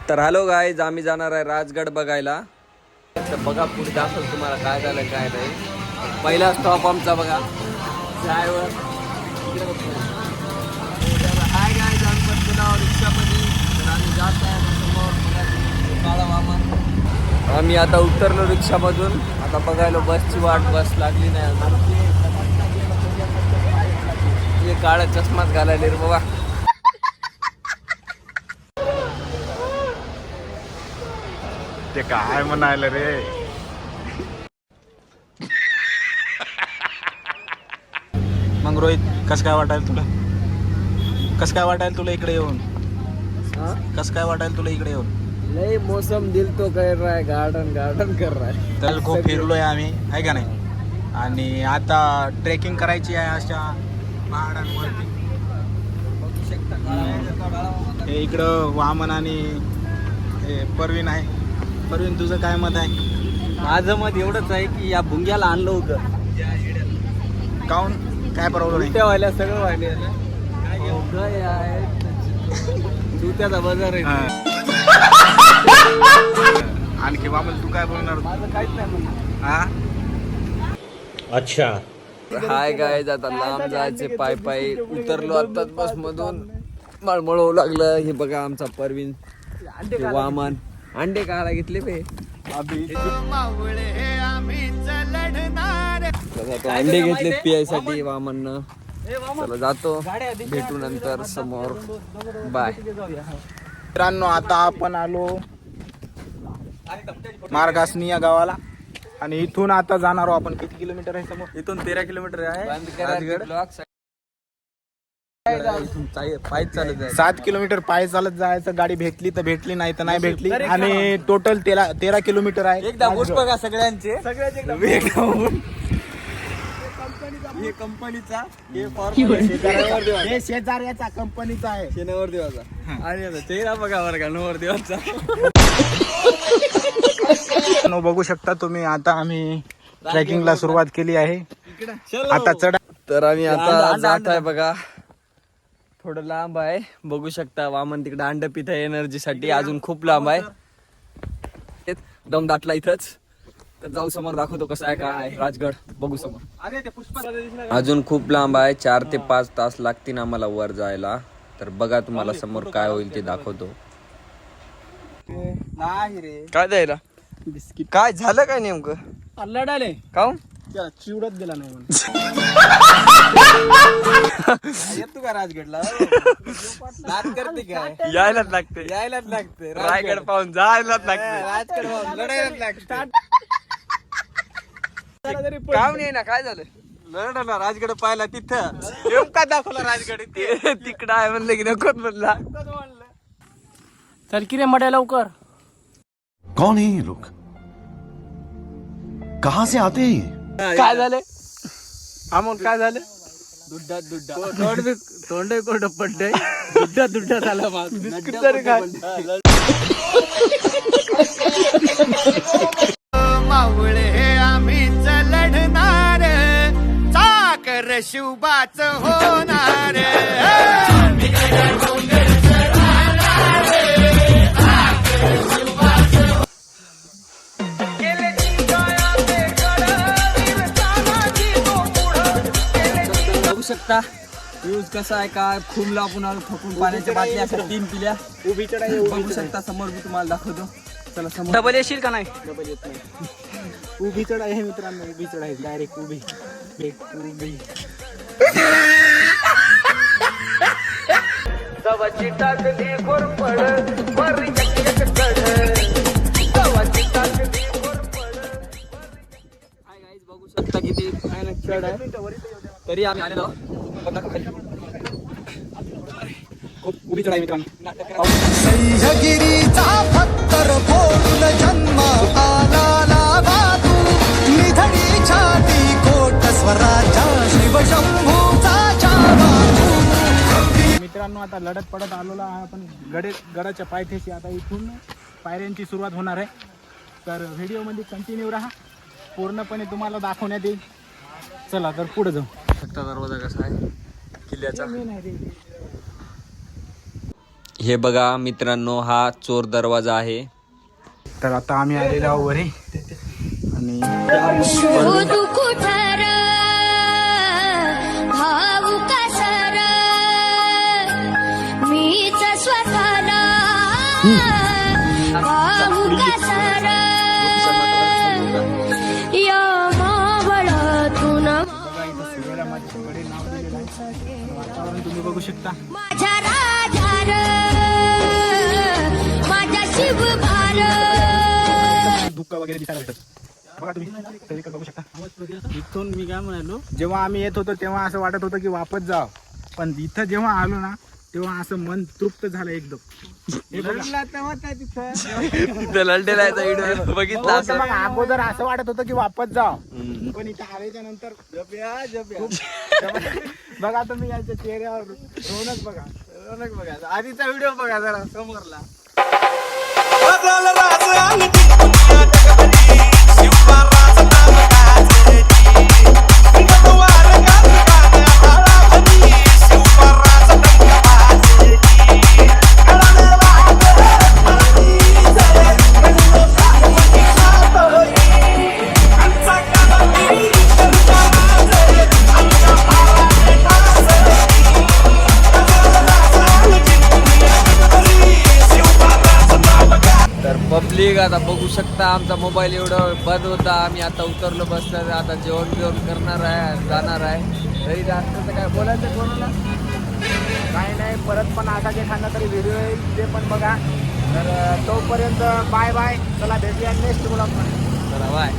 तर hello guys, आम्ही जाणार आहे राजगड बघायला. तर बघा पुढे दाखवलं तुम्हाला काय झालं काय नाही. पहिला स्टॉप आमचा बघा ड्रायव्हर. हाय गाईज, आम्ही बसलेलो रिक्षामध्ये. तर आम्ही जात आहे समोर काळा मामा. आम्ही आता उतरलो रिक्षामधून. आता बघायलो बसची वाट, बस लागली नाही. हे काळा चष्माच घालायले रे बाबा. ते काय म्हणायला रे. मग रोहित, कसं काय वाटायला तुला? कसं काय वाटायला तुला इकडे येऊन? कसं काय वाटायला तुला इकडे येऊन? लय मौसम दिल तो कर रहा है, गार्डन गार्डन कर रहा है. तर खूप फिरलोय आम्ही, आहे का नाही. आणि आता ट्रेकिंग करायची आहे अशा पहाडांवरती. हे इकडं वामन आणि हे परवीन आहे. परवीन, तुझं काय मत आहे? माझं मत एवढंच आहे की या भुंग्याला आणलं होतं. काऊन काय प्रॉब्लेम आहे? त्या व्हायला सगळं व्हायला दुत्याचा बाजार आहे. आणखी वामन तू काय बोलणार? माझं काहीच नाही म्हणणं. हा, अच्छा. हाय गाईज, आता लांब जायचे पाय पायी. उतरलो आताच बस मधून. मळमळ होऊ लागलं. हे बघा आमचा परवीन, हे वामन. अंडे खायला घेतले बे. अंडे घेतले पियासाठी वामननं. चला जातो, भेटू नंतर समोर. बाय मित्रांनो. आता आपण आलो मार्गासनी या गावाला. आणि इथून आता जाणार आहोत आपण. किती किलोमीटर आहे समोर? इथून 13 किलोमीटर आहे. पायी चालत आहे. 7 किलोमीटर पायी चालत जायचं. गाडी भेटली तर भेटली, नाही तर नाही भेटली. आणि टोटल 13 किलोमीटर आहे. एकदा गोष्ट बघा सगळ्यांचे. हे कंपनीचा, हे शेजाऱ्याचा कंपनीचा आहे. हे नवरदेवाचा. आणि आता चेहरा बघा बरं का नवरदेवाचा. बघू शकता तुम्ही. आता आम्ही ट्रेकिंगला सुरुवात केली आहे. आता चढा. तर आम्ही आता जात आहे बघा. थोडं लांब आहे, बघू शकता. वामन तिकडे अंड पित आहे एनर्जी साठी. अजून खूप लांब आहे. दम दाटला इथंच. तर जाऊ समोर, दाखवतो कसं आहे काय आहे राजगड. बघू समोर. अजून खूप लांब आहे. 4 ते 5 तास लागतील आम्हाला वर जायला. तर बघा तुम्हाला समोर काय होईल ते दाखवतो. नाही रे, काय द्यायला बिस्किट काय झालं काय नेमकं? लढाले काऊन चिवडत दिला नाही म्हणून. येतो का राजगडला? नाद करते काय? यायलाच लागते. रायगड पाहून जायलाच लागते. राजगड पाहून लढायलाच लागते. काम नाही ना. काय झालं? लढला राजगड पाहिला तिथं. नेमका दाखवला राजगड तिकडं आहे म्हणलं की नकोच म्हणला. चल की रे मड्या लवकर. कौन है ये लोग? कहां से आते हैं? काय झालं आमोन? काय झालं? तोंड कोरड पडलंय. दुड्डा झाला माझ. मावळे हे आम्हीच लढणार, चाकर शिवबाच होणार. बघू शकता व्ह्यूज कसा आहे काय. खूप आपण आलो थकून. पाण्याच्या बाटल्या अशा 3 पिल्या. उभी चढाई. बघू शकता समोर. मी तुम्हाला दाखवतो. चला समोर. डबल येशील का नाही? डबल येत नाही. उभी चढाई आहे मित्रांनो. उभी चढाई डायरेक्ट उभी. बघू शकता किती भयानक चढ आहे. तरी आम्ही आलेलो. खूप उभी चढाई मित्रांनो. सह्यागिरीचा पत्तर फोडून जन्म आला लागा तू, निधडी छाती कोट स्वराच्या शिवशंभूचा छावा. मित्रांनो, आता लढत पडत आलेलो आहे आपण गडाच्या पायथ्याशी. आता इथून पायऱ्यांची सुरुवात होणार आहे. तर व्हिडिओमध्ये कंटिन्यू राहा. पूर्णपणे तुम्हाला दाखवण्यात येईल. चला तर पुढे जाऊ. दरवाजा कसा आहे किल्ल्याचा. हे बघा मित्रांनो, हा चोर दरवाजा आहे. तर आता आम्ही आलेलो आहोत वरी आणि शोधू कुठार भाऊ कसर मीच स्वतःला भाऊ कसर या मावळातून बघा इथं सूर्याला माझ्याकडे नाव दिलेलं आहे. वातावरण तुम्ही बघू शकता. माझ्या राजार माझ्या शिवभार धुक्का वगैरे दिसायला भेटत बघा तुम्ही सगळीकडे बघू शकता. इथून मी काय म्हणालो, जेव्हा आम्ही येत होतो तेव्हा असं वाटत होतं की वापस जाव, पण इथं जेव्हा आलो ना तेव्हा असं मन तृप्त झालं एकदम. हे बघा. तिथं लढलेला व्हिडिओ बघितला हो, असं. तर मग अगोदर असं वाटत होतं की वापस जाव, पण इथं आल्याच्या नंतर बघा तुम्ही यांच्या चेहऱ्यावर रौनक बघा, रौनक बघा. आधीचा व्हिडिओ बघा जरा समोरला. तर पब्लिक आता बघू शकता, आमचा मोबाईल एवढं बंद होता. आम्ही आता उतरलो बसलं, आता जेवण करणार आहे, जाणार आहे. तरी जास्त तर काय बोलायचं कोणाला काही नाही, परत पण आता जे खाणं तरी व्हिडिओ येईल ते पण बघा. तर तोपर्यंत बाय बाय. चला भेटूया नेक्स्ट ब्लॉगमध्ये. चला बाय.